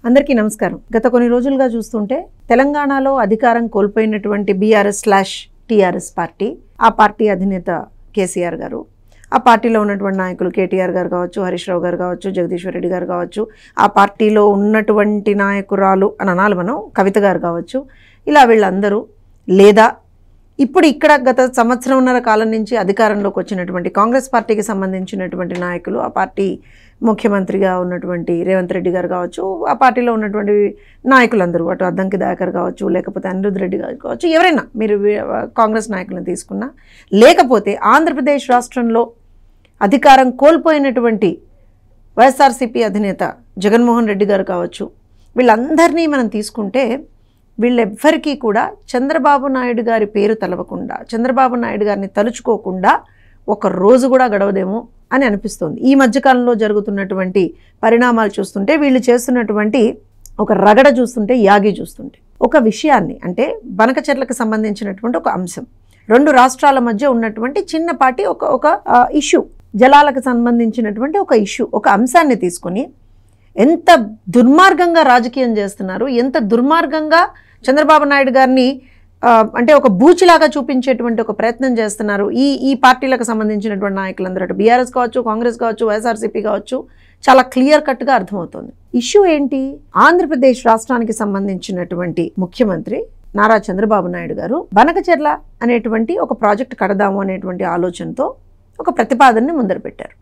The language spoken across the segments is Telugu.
అందరికీ నమస్కారం. గత కొన్ని రోజులుగా చూస్తుంటే తెలంగాణలో అధికారం కోల్పోయినటువంటి BRS/TRS పార్టీ, ఆ పార్టీ అధినేత కేసీఆర్ గారు, ఆ పార్టీలో ఉన్నటువంటి నాయకులు కేటీఆర్ గారు కావచ్చు, హరీష్ రావు గారు కావచ్చు, జగదీశ్వర్ రెడ్డి గారు కావచ్చు, ఆ పార్టీలో ఉన్నటువంటి నాయకురాలు అని అనాలి మనం, కవిత గారు కావచ్చు, ఇలా వీళ్ళందరూ లేదా ఇప్పుడు ఇక్కడ గత సంవత్సరంన్నర కాలం నుంచి అధికారంలోకి వచ్చినటువంటి కాంగ్రెస్ పార్టీకి సంబంధించినటువంటి నాయకులు, ఆ పార్టీ ముఖ్యమంత్రిగా ఉన్నటువంటి రేవంత్ రెడ్డి గారు కావచ్చు, ఆ పార్టీలో ఉన్నటువంటి నాయకులందరూ, అటు అద్దంకి దయాకర్ కావచ్చు, లేకపోతే అనిరుద్ రెడ్డి గారు కావచ్చు, ఎవరైనా మీరు కాంగ్రెస్ నాయకులను తీసుకున్నా, లేకపోతే ఆంధ్రప్రదేశ్ రాష్ట్రంలో అధికారం కోల్పోయినటువంటి వైఎస్ఆర్సీపీ అధినేత జగన్మోహన్ రెడ్డి గారు కావచ్చు, వీళ్ళందరినీ మనం తీసుకుంటే వీళ్ళెవ్వరికీ కూడా చంద్రబాబు నాయుడు గారి పేరు తలవకుండా, చంద్రబాబు నాయుడు గారిని తలుచుకోకుండా ఒక రోజు కూడా గడవదేమో అని అనిపిస్తుంది. ఈ మధ్యకాలంలో జరుగుతున్నటువంటి పరిణామాలు చూస్తుంటే, వీళ్ళు చేస్తున్నటువంటి ఒక రగడ చూస్తుంటే, యాగి చూస్తుంటే, ఒక విషయాన్ని అంటే బనకచెర్లకు సంబంధించినటువంటి ఒక అంశం, రెండు రాష్ట్రాల మధ్య ఉన్నటువంటి చిన్నపాటి ఒక ఇష్యూ, జలాలకు సంబంధించినటువంటి ఒక ఇష్యూ, ఒక అంశాన్ని తీసుకొని ఎంత దుర్మార్గంగా రాజకీయం చేస్తున్నారు, ఎంత దుర్మార్గంగా చంద్రబాబు నాయుడు గారిని అంటే ఒక బూచిలాగా చూపించేటువంటి ఒక ప్రయత్నం చేస్తున్నారు ఈ పార్టీలకు సంబంధించినటువంటి నాయకులందరూ, అటు BRS కావచ్చు, కాంగ్రెస్ కావచ్చు, వైఎస్ఆర్సీపీ కావచ్చు, చాలా క్లియర్ కట్గా అర్థమవుతుంది. ఇష్యూ ఏంటి? ఆంధ్రప్రదేశ్ రాష్ట్రానికి సంబంధించినటువంటి ముఖ్యమంత్రి నారా చంద్రబాబు నాయుడు గారు బనకచెర్ల అనేటువంటి ఒక ప్రాజెక్ట్ కడదాము అనేటువంటి ఆలోచనతో ఒక ప్రతిపాదనని ముందర పెట్టారు.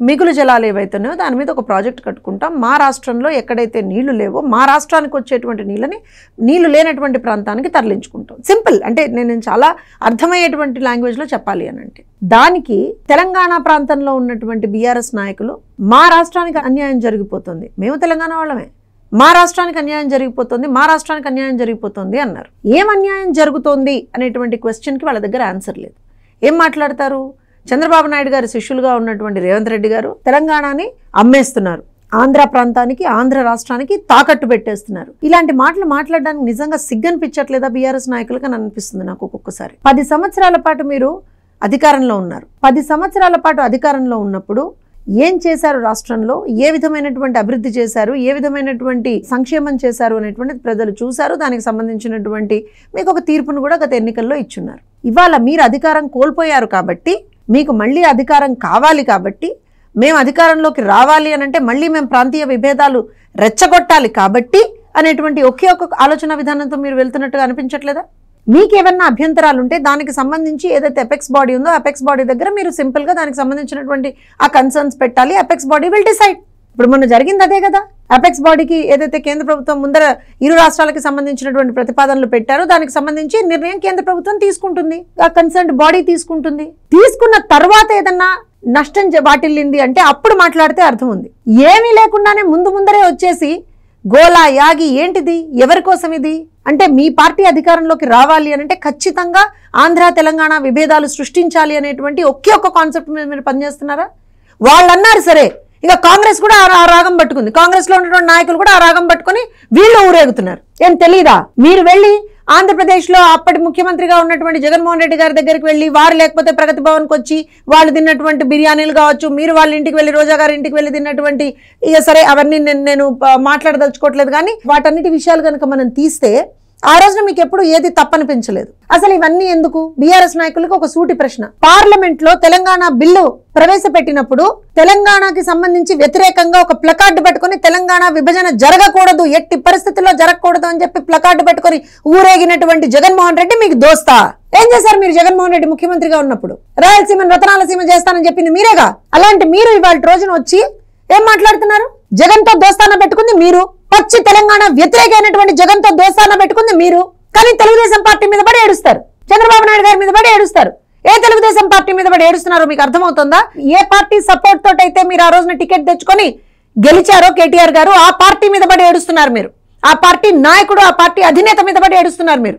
మిగులు జలాలు ఏవైతున్నాయో దాని మీద ఒక ప్రాజెక్ట్ కట్టుకుంటాం, మా రాష్ట్రంలో ఎక్కడైతే నీళ్లు లేవో మా రాష్ట్రానికి వచ్చేటువంటి నీళ్ళని నీళ్లు లేనటువంటి ప్రాంతానికి తరలించుకుంటాం. సింపుల్, అంటే నేను చాలా అర్థమయ్యేటువంటి లాంగ్వేజ్లో చెప్పాలి అని అంటే, దానికి తెలంగాణ ప్రాంతంలో ఉన్నటువంటి BRS నాయకులు మా రాష్ట్రానికి అన్యాయం జరిగిపోతుంది, మేము తెలంగాణ వాళ్ళమే, మా రాష్ట్రానికి అన్యాయం జరిగిపోతుంది, మా రాష్ట్రానికి అన్యాయం జరిగిపోతుంది అన్నారు. ఏం అన్యాయం జరుగుతోంది అనేటువంటి క్వశ్చన్కి వాళ్ళ దగ్గర ఆన్సర్ లేదు. ఏం మాట్లాడతారు? చంద్రబాబు నాయుడు గారి శిష్యులుగా ఉన్నటువంటి రేవంత్ రెడ్డి గారు తెలంగాణని అమ్మేస్తున్నారు, ఆంధ్ర ప్రాంతానికి, ఆంధ్ర రాష్ట్రానికి తాకట్టు పెట్టేస్తున్నారు. ఇలాంటి మాటలు మాట్లాడడానికి నిజంగా సిగ్గనిపించట్లేదా BRS నాయకులకు అని అనిపిస్తుంది నాకు ఒక్కొక్కసారి. 10 సంవత్సరాల పాటు మీరు అధికారంలో ఉన్నారు. 10 సంవత్సరాల పాటు అధికారంలో ఉన్నప్పుడు ఏం చేశారు, రాష్ట్రంలో ఏ విధమైనటువంటి అభివృద్ధి చేశారు, ఏ విధమైనటువంటి సంక్షేమం చేశారు అనేటువంటిది ప్రజలు చూశారు. దానికి సంబంధించినటువంటి మీకు ఒక తీర్పును కూడా గత ఎన్నికల్లో ఇచ్చున్నారు. ఇవాళ మీరు అధికారం కోల్పోయారు కాబట్టి, మీకు మళ్ళీ అధికారం కావాలి కాబట్టి, మేము అధికారంలోకి రావాలి అని అంటే మళ్ళీ మేము ప్రాంతీయ విభేదాలు రెచ్చగొట్టాలి కాబట్టి అనేటువంటి ఒకే ఒక ఆలోచన విధానంతో మీరు వెళ్తున్నట్టుగా అనిపించట్లేదా? మీకేమన్నా అభ్యంతరాలు ఉంటే దానికి సంబంధించి ఏదైతే అపెక్స్ బాడీ ఉందో అపెక్స్ బాడీ దగ్గర మీరు సింపుల్గా దానికి సంబంధించినటువంటి ఆ కన్సర్న్స్ పెట్టాలి. Apex body will decide. ఇప్పుడు మొన్న జరిగింది అదే కదా. అపెక్స్ బాడీకి ఏదైతే కేంద్ర ప్రభుత్వం ముందర ఇరు రాష్ట్రాలకి సంబంధించినటువంటి ప్రతిపాదనలు పెట్టారో దానికి సంబంధించి నిర్ణయం కేంద్ర ప్రభుత్వం తీసుకుంటుంది, ఆ కన్సర్న్ బాడీ తీసుకుంటుంది. తీసుకున్న తర్వాత ఏదన్నా నష్టం వాటిల్లింది అంటే అప్పుడు మాట్లాడితే అర్థం ఉంది. ఏమీ లేకుండానే ముందరే వచ్చేసి గోలా యాగి ఏంటిది, ఎవరి కోసం ఇది అంటే, మీ పార్టీ అధికారంలోకి రావాలి అని అంటే ఖచ్చితంగా ఆంధ్ర తెలంగాణ విభేదాలు సృష్టించాలి అనేటువంటి ఒకే ఒక కాన్సెప్ట్ మీద మీరు పనిచేస్తున్నారా? వాళ్ళు అన్నారు సరే, ఇక కాంగ్రెస్ కూడా ఆ రాగం పట్టుకుంది, కాంగ్రెస్ లో ఉన్నటువంటి నాయకులు కూడా ఆ రాగం పట్టుకుని వీళ్ళు ఊరేగుతున్నారు. ఏం తెలీదా? మీరు వెళ్ళి ఆంధ్రప్రదేశ్లో అప్పటి ముఖ్యమంత్రిగా ఉన్నటువంటి జగన్మోహన్ రెడ్డి గారి దగ్గరికి వెళ్ళి, వారు లేకపోతే ప్రగతి భవన్కి వచ్చి వాళ్ళు తిన్నటువంటి బిర్యానీలు కావచ్చు, మీరు వాళ్ళ ఇంటికి వెళ్ళి, రోజా గారి ఇంటికి వెళ్ళి తిన్నటువంటి, ఇక సరే అవన్నీ నేను మాట్లాడదలుచుకోవట్లేదు, కానీ వాటన్నిటి విషయాలు కనుక మనం తీస్తే ఆ రోజున మీకు ఎప్పుడు ఏది తప్పనిపించలేదు. అసలు ఇవన్నీ ఎందుకు? BRS నాయకులకు ఒక సూటి ప్రశ్న. పార్లమెంట్ లో తెలంగాణ బిల్లు ప్రవేశపెట్టినప్పుడు తెలంగాణకి సంబంధించి వ్యతిరేకంగా ఒక ప్లకార్డు పెట్టుకుని తెలంగాణ విభజన జరగకూడదు, ఎట్టి పరిస్థితుల్లో జరగకూడదు అని చెప్పి ప్లకార్డు పెట్టుకుని ఊరేగినటువంటి జగన్మోహన్ రెడ్డి మీకు దోస్తా? ఏం చేశారు మీరు జగన్మోహన్ రెడ్డి ముఖ్యమంత్రిగా ఉన్నప్పుడు? రాయలసీమను రతనాలసీమ చేస్తానని చెప్పింది మీరేగా. అలాంటి మీరు ఇవాళ రోజున వచ్చి ఏం మాట్లాడుతున్నారు? జగన్తో దోస్తాన పెట్టుకుంది మీరు, పచ్చి తెలంగాణ వ్యతిరేకమైనటువంటి జగన్తో దోస్తాన పెట్టుకుంది మీరు, కానీ తెలుగుదేశం పార్టీ మీద పడి ఏడుస్తారు, చంద్రబాబు నాయుడు గారి మీద పడి ఏడుస్తారు. ఏ తెలుగుదేశం పార్టీ మీద పడి ఏడుస్తున్నారో మీకు అర్థమవుతుందా? ఏ పార్టీ సపోర్ట్ తోటైతే మీరు ఆ రోజున టికెట్ తెచ్చుకొని గెలిచారో కేటీఆర్ గారు, ఆ పార్టీ మీద పడి ఏడుస్తున్నారు మీరు. ఆ పార్టీ నాయకుడు, ఆ పార్టీ అధినేత మీద పడి ఏడుస్తున్నారు మీరు.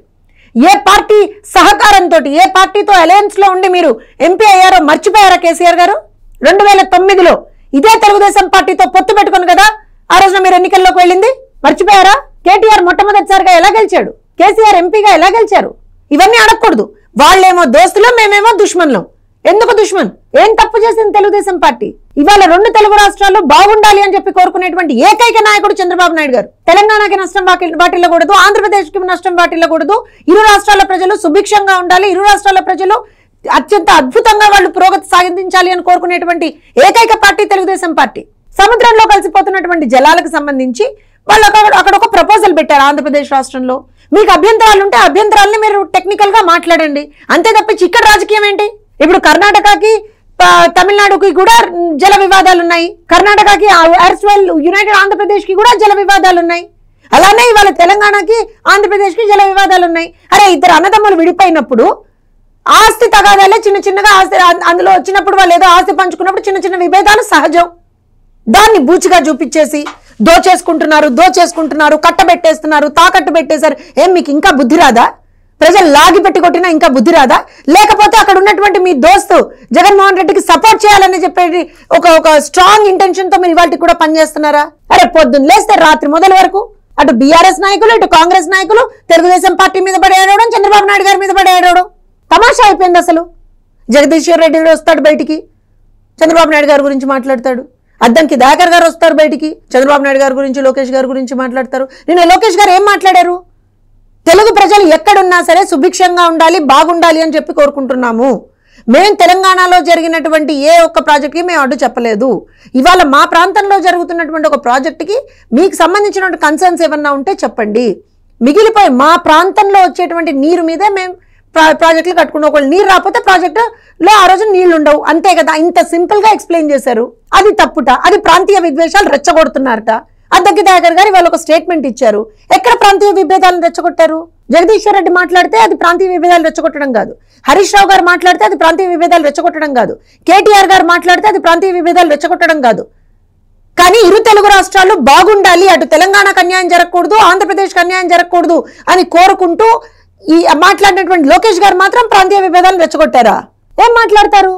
ఏ పార్టీ సహకారంతో, ఏ పార్టీతో అలయన్స్ లో ఉండి మీరు ఎంపీ అయ్యారో మర్చిపోయారా కేసీఆర్ గారు? 2009లో ఇదే తెలుగుదేశం పార్టీతో పొత్తు పెట్టుకుని కదా ఆ రోజున మీరు ఎన్నికల్లోకి వెళ్ళింది, మర్చిపోయారా? కేటీఆర్ మొట్టమొదటిసారిగా ఎలా గెలిచాడు, కేసీఆర్ ఎంపీగా ఎలా గెలిచారు? ఇవన్నీ అడగకూడదు. వాళ్ళేమో దోస్తులు, మేమేమో దుష్మన్లం. ఎందుకు దుష్మన్? ఏం తప్పు చేసింది తెలుగుదేశం పార్టీ? ఇవాళ 2 తెలుగు రాష్ట్రాలు బాగుండాలి అని చెప్పి కోరుకునేటువంటి ఏకైక నాయకుడు చంద్రబాబు నాయుడు గారు. తెలంగాణకి నష్టం వాటిల్లకూడదు, ఆంధ్రప్రదేశ్కి నష్టం వాటిల్లకూడదు, ఇరు రాష్ట్రాల ప్రజలు సుభిక్షంగా ఉండాలి, ఇరు రాష్ట్రాల ప్రజలు అత్యంత అద్భుతంగా వాళ్ళు పురోగతి సాధించాలి అని కోరుకునేటువంటి ఏకైక పార్టీ తెలుగుదేశం పార్టీ. సముద్రంలో కలిసిపోతున్నటువంటి జలాలకు సంబంధించి వాళ్ళు అక్కడ ఒక ప్రపోజల్ పెట్టారు ఆంధ్రప్రదేశ్ రాష్ట్రంలో. మీకు అభ్యంతరాలు ఉంటే అభ్యంతరాలని మీరు టెక్నికల్ గా మాట్లాడండి, అంతే తప్పించి ఇక్కడ రాజకీయం ఏంటి? ఇప్పుడు కర్ణాటకకి తమిళనాడుకి కూడా జల వివాదాలు ఉన్నాయి, కర్ణాటకకి యునైటెడ్ ఆంధ్రప్రదేశ్ కి కూడా జల వివాదాలు ఉన్నాయి, అలానే ఇవాళ తెలంగాణకి ఆంధ్రప్రదేశ్ కి జల వివాదాలు ఉన్నాయి. అరే ఇద్దరు అన్నదమ్ములు విడిపోయినప్పుడు ఆస్తి తగాదాలే చిన్న చిన్నగా ఆస్తి అందులో వచ్చినప్పుడు వాళ్ళు ఏదో ఆస్తి పంచుకున్నప్పుడు చిన్న చిన్న విభేదాలు సహజం. దాన్ని బూచిగా చూపించేసి దోచేసుకుంటున్నారు, కట్టబెట్టేస్తున్నారు, తాకట్టు పెట్టేశారు. ఏం మీకు ఇంకా బుద్ధి రాదా? ప్రజలు లాగి పెట్టి కొట్టినా ఇంకా బుద్ధి రాదా? లేకపోతే అక్కడ ఉన్నటువంటి మీ దోస్తు జగన్మోహన్ రెడ్డికి సపోర్ట్ చేయాలని చెప్పేది ఒక స్ట్రాంగ్ ఇంటెన్షన్ తో మీరు ఇవాళకి కూడా పనిచేస్తున్నారా? అరే పొద్దున్న లేస్తే రాత్రి మొదలు వరకు అటు బీఆర్ఎస్ నాయకులు ఇటు కాంగ్రెస్ నాయకులు తెలుగుదేశం పార్టీ మీద పడి ఏడవడం, చంద్రబాబు నాయుడు గారి మీద పడి ఏడవడం తమాషా అయిపోయింది. అసలు జగదీశ్వర్ రెడ్డి వస్తాడు బయటికి, చంద్రబాబు నాయుడు గారి గురించి మాట్లాడతాడు. అద్దంకి దయాకర్ గారు వస్తారు బయటికి, చంద్రబాబు నాయుడు గారి గురించి, లోకేష్ గారి గురించి మాట్లాడతారు. నిన్న లోకేష్ గారు ఏం మాట్లాడారు? తెలుగు ప్రజలు ఎక్కడున్నా సరే సుభిక్షంగా ఉండాలి, బాగుండాలి అని చెప్పి కోరుకుంటున్నాము. మేము తెలంగాణలో జరిగినటువంటి ఏ ఒక్క ప్రాజెక్ట్కి మేము అడ్డు చెప్పలేదు. ఇవాళ మా ప్రాంతంలో జరుగుతున్నటువంటి ఒక ప్రాజెక్టుకి మీకు సంబంధించినటువంటి కన్సర్న్స్ ఏమన్నా ఉంటే చెప్పండి. మిగిలిపోయి మా ప్రాంతంలో వచ్చేటువంటి నీరు మీదే మేము ప్రాజెక్టులు కట్టుకున్నాం. ఒకళ్ళు నీరు రాకపోతే ప్రాజెక్టులో ఆ రోజు నీళ్లు ఉండవు, అంతే కదా. ఇంత సింపుల్ గా ఎక్స్ప్లెయిన్ చేశారు. అది తప్పుట, అది ప్రాంతీయ విద్వేషాలు రెచ్చగొడుతున్నారట. అద్దంకి దయాకర్ గారు వాళ్ళు ఒక స్టేట్మెంట్ ఇచ్చారు. ఎక్కడ ప్రాంతీయ విభేదాలను రెచ్చగొట్టారు? జగదీశ్వర్ రెడ్డి మాట్లాడితే అది ప్రాంతీయ విభేదాలు రెచ్చగొట్టడం కాదు, హరీష్ రావు గారు మాట్లాడితే అది ప్రాంతీయ విభేదాలు రెచ్చగొట్టడం కాదు, కేటీఆర్ గారు మాట్లాడితే అది ప్రాంతీయ విభేదాలు రెచ్చగొట్టడం కాదు. కానీ ఇరు తెలుగు రాష్ట్రాలు బాగుండాలి, అటు తెలంగాణకు అన్యాయం జరగకూడదు, ఆంధ్రప్రదేశ్కి అన్యాయం జరగకూడదు అని కోరుకుంటూ ఈ మాట్లాడినటువంటి లోకేష్ గారు మాత్రం ప్రాంతీయ విభేదాలను రెచ్చగొట్టారా? ఏం మాట్లాడతారు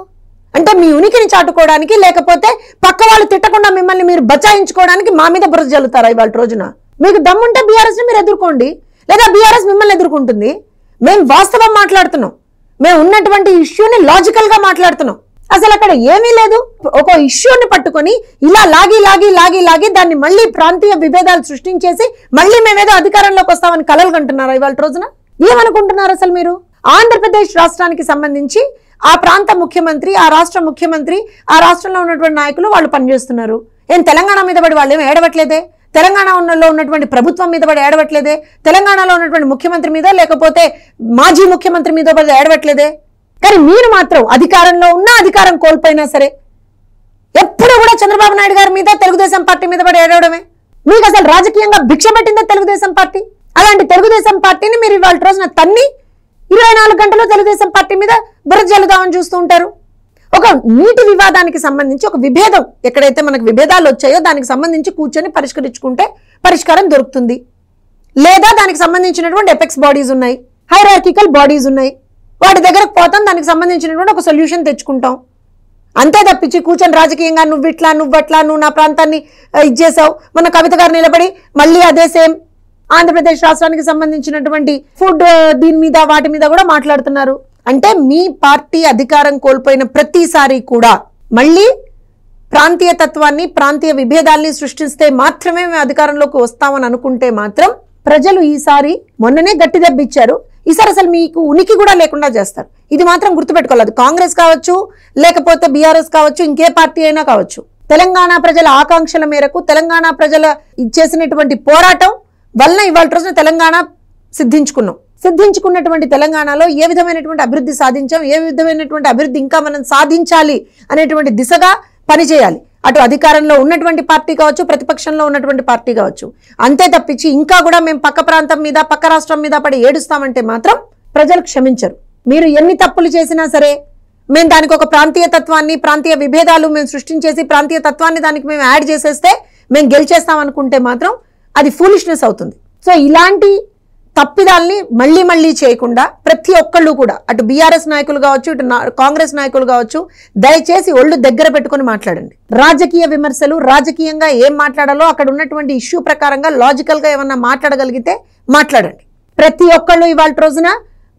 అంటే మీ ఉనికిని చాటుకోవడానికి, లేకపోతే పక్క వాళ్ళు తిట్టకుండా మిమ్మల్ని మీరు బచాయించుకోవడానికి మా మీద బురద జల్లుతారా? ఇవాళ రోజున మీకు దమ్ముంటే బీఆర్ఎస్ ని మీరు ఎదుర్కోండి, లేదా బీఆర్ఎస్ మిమ్మల్ని ఎదుర్కొంటుంది. మేము వాస్తవం మాట్లాడుతున్నాం, మేము ఉన్నటువంటి ఇష్యూని లాజికల్ గా మాట్లాడుతున్నాం. అసలు అక్కడ ఏమీ లేదు. ఒక ఇష్యూని పట్టుకొని ఇలా లాగి దాన్ని మళ్ళీ ప్రాంతీయ విభేదాలు సృష్టించేసి మళ్ళీ మేమేదో అధికారంలోకి వస్తామని కలలు కంటున్నారా? ఇవాళ రోజున ఏమనుకుంటున్నారు అసలు మీరు? ఆంధ్రప్రదేశ్ రాష్ట్రానికి సంబంధించి ఆ ప్రాంత ముఖ్యమంత్రి, ఆ రాష్ట్ర ముఖ్యమంత్రి, ఆ రాష్ట్రంలో ఉన్నటువంటి నాయకులు వాళ్ళు పనిచేస్తున్నారు. ఏం తెలంగాణ మీద పడి వాళ్ళు ఏమి ఏడవట్లేదే? తెలంగాణలో ఉన్నటువంటి ప్రభుత్వం మీద పడి ఏడవట్లేదే? తెలంగాణలో ఉన్నటువంటి ముఖ్యమంత్రి మీద, లేకపోతే మాజీ ముఖ్యమంత్రి మీద పడి ఏడవట్లేదే? కానీ మీరు మాత్రం అధికారంలో ఉన్నా అధికారం కోల్పోయినా సరే ఎప్పుడు కూడా చంద్రబాబు నాయుడు గారి మీద, తెలుగుదేశం పార్టీ మీద పడి ఏడవడమే. మీకు అసలు రాజకీయంగా భిక్ష పెట్టిందే తెలుగుదేశం పార్టీ. అలాంటి తెలుగుదేశం పార్టీని మీరు ఇవాళ రోజున తన్ని 24 గంటలు తెలుగుదేశం పార్టీ మీద బురద జల్లుదామని చూస్తూ ఉంటారు. ఒక నీటి వివాదానికి సంబంధించి ఒక విభేదం ఎక్కడైతే మనకు విభేదాలు వచ్చాయో దానికి సంబంధించి కూర్చొని పరిష్కరించుకుంటే పరిష్కారం దొరుకుతుంది. లేదా దానికి సంబంధించినటువంటి ఎపెక్స్ బాడీస్ ఉన్నాయి, హైరార్కికల్ బాడీస్ ఉన్నాయి, వాటి దగ్గరకు పోతాం, దానికి సంబంధించినటువంటి ఒక సొల్యూషన్ తెచ్చుకుంటాం. అంతే తప్పించి కూర్చొని రాజకీయంగా నువ్వట్లా నువ్వు నా ప్రాంతాన్ని ఇచ్చేసావు, మన కవిత గారు నిలబడి మళ్ళీ అదే సేమ్ ఆంధ్రప్రదేశ్ రాష్ట్రానికి సంబంధించినటువంటి ఫుడ్ దీని మీద వాటి మీద కూడా మాట్లాడుతున్నారు. అంటే మీ పార్టీ అధికారం కోల్పోయిన ప్రతిసారి కూడా మళ్ళీ ప్రాంతీయ తత్వాన్ని, ప్రాంతీయ విభేదాల్ని సృష్టిస్తే మాత్రమే మేము అధికారంలోకి వస్తామని అనుకుంటే మాత్రం ప్రజలు ఈసారి మొన్ననే గట్టి దెబ్బిచ్చారు, ఈసారి అసలు మీకు ఉనికి కూడా లేకుండా చేస్తారు. ఇది మాత్రం గుర్తుపెట్టుకోవాలి. కాంగ్రెస్ కావచ్చు, లేకపోతే బీఆర్ఎస్ కావచ్చు, ఇంకే పార్టీ అయినా కావచ్చు. తెలంగాణ ప్రజల ఆకాంక్షల మేరకు తెలంగాణ ప్రజల చేసినటువంటి పోరాటం వలన ఇవాళ రోజున తెలంగాణ సిద్ధించుకున్నటువంటి తెలంగాణలో ఏ విధమైనటువంటి అభివృద్ధి సాధించాం, ఏ విధమైనటువంటి అభివృద్ధి ఇంకా మనం సాధించాలి అనేటువంటి దిశగా పనిచేయాలి. అటు అధికారంలో ఉన్నటువంటి పార్టీ కావచ్చు, ప్రతిపక్షంలో ఉన్నటువంటి పార్టీ కావచ్చు. అంతే తప్పించి ఇంకా కూడా మేము పక్క ప్రాంతం మీద, పక్క రాష్ట్రం మీద పడి ఏడుస్తామంటే మాత్రం ప్రజలు క్షమించరు. మీరు ఎన్ని తప్పులు చేసినా సరే మేము దానికి ఒక ప్రాంతీయ తత్వాన్ని, ప్రాంతీయ విభేదాలు మేము సృష్టించేసి ప్రాంతీయ తత్వాన్ని దానికి మేము యాడ్ చేసేస్తే మేము గెలిచేస్తాం అనుకుంటే మాత్రం అది ఫూలిష్నెస్ అవుతుంది. సో ఇలాంటి తప్పిదాల్ని మళ్ళీ చేయకుండా ప్రతి ఒక్కళ్ళు కూడా, అటు బీఆర్ఎస్ నాయకులు కావచ్చు, ఇటు కాంగ్రెస్ నాయకులు కావచ్చు, దయచేసి ఒళ్ళు దగ్గర పెట్టుకొని మాట్లాడండి. రాజకీయ విమర్శలు, రాజకీయంగా ఏం మాట్లాడాలో అక్కడ ఉన్నటువంటి ఇష్యూ ప్రకారంగా లాజికల్గా ఏమన్నా మాట్లాడగలిగితే మాట్లాడండి. ప్రతి ఒక్కళ్ళు ఇవాళ రోజున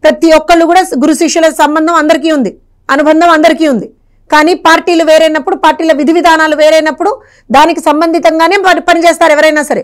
ప్రతి ఒక్కళ్ళు కూడా గురు శిష్యుల సంబంధం అందరికీ ఉంది, అనుబంధం అందరికీ ఉంది. కానీ పార్టీలు వేరైనప్పుడు, పార్టీల విధి విధానాలు వేరైనప్పుడు దానికి సంబంధితంగానే పనిచేస్తారు ఎవరైనా సరే.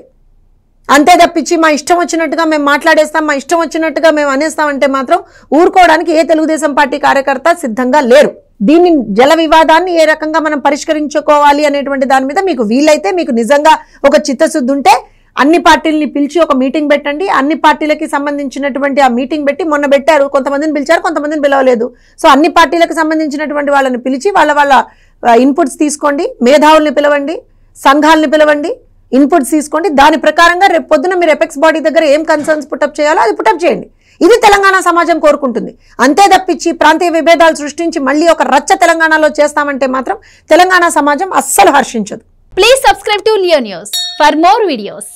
అంతే తప్పించి మా ఇష్టం వచ్చినట్టుగా మేము మాట్లాడేస్తాం, మా ఇష్టం వచ్చినట్టుగా మేము అనేస్తామంటే మాత్రం ఊరుకోవడానికి ఏ తెలుగుదేశం పార్టీ కార్యకర్త సిద్ధంగా లేరు. దీన్ని జల వివాదాన్ని ఏ రకంగా మనం పరిష్కరించుకోవాలి అనేటువంటి దాని మీద మీకు వీలైతే, మీకు నిజంగా ఒక చిత్తశుద్ధి ఉంటే అన్ని పార్టీలని పిలిచి ఒక మీటింగ్ పెట్టండి. అన్ని పార్టీలకి సంబంధించినటువంటి ఆ మీటింగ్ పెట్టి, మొన్న పెట్టారు, కొంతమందిని పిలిచారు, కొంతమందిని పిలవలేదు. సో అన్ని పార్టీలకు సంబంధించినటువంటి వాళ్ళని పిలిచి వాళ్ళ ఇన్పుట్స్ తీసుకోండి, మేధావుల్ని పిలవండి, సంఘాలని పిలవండి, ఇన్పుట్స్ తీసుకోండి. దాని ప్రకారంగా రేపు పొద్దున మీరు ఎపెక్స్ బాడీ దగ్గర ఏం కన్సర్న్స్ పుటప్ చేయాలో అది పుటప్ చేయండి. ఇది తెలంగాణ సమాజం కోరుకుంటుంది. అంతే తప్పించి ప్రాంతీయ విభేదాలు సృష్టించి మళ్ళీ ఒక రచ్చ తెలంగాణలో చేస్తామంటే మాత్రం తెలంగాణ సమాజం అస్సలు హర్షించదు. Please subscribe to Leo News for more videos.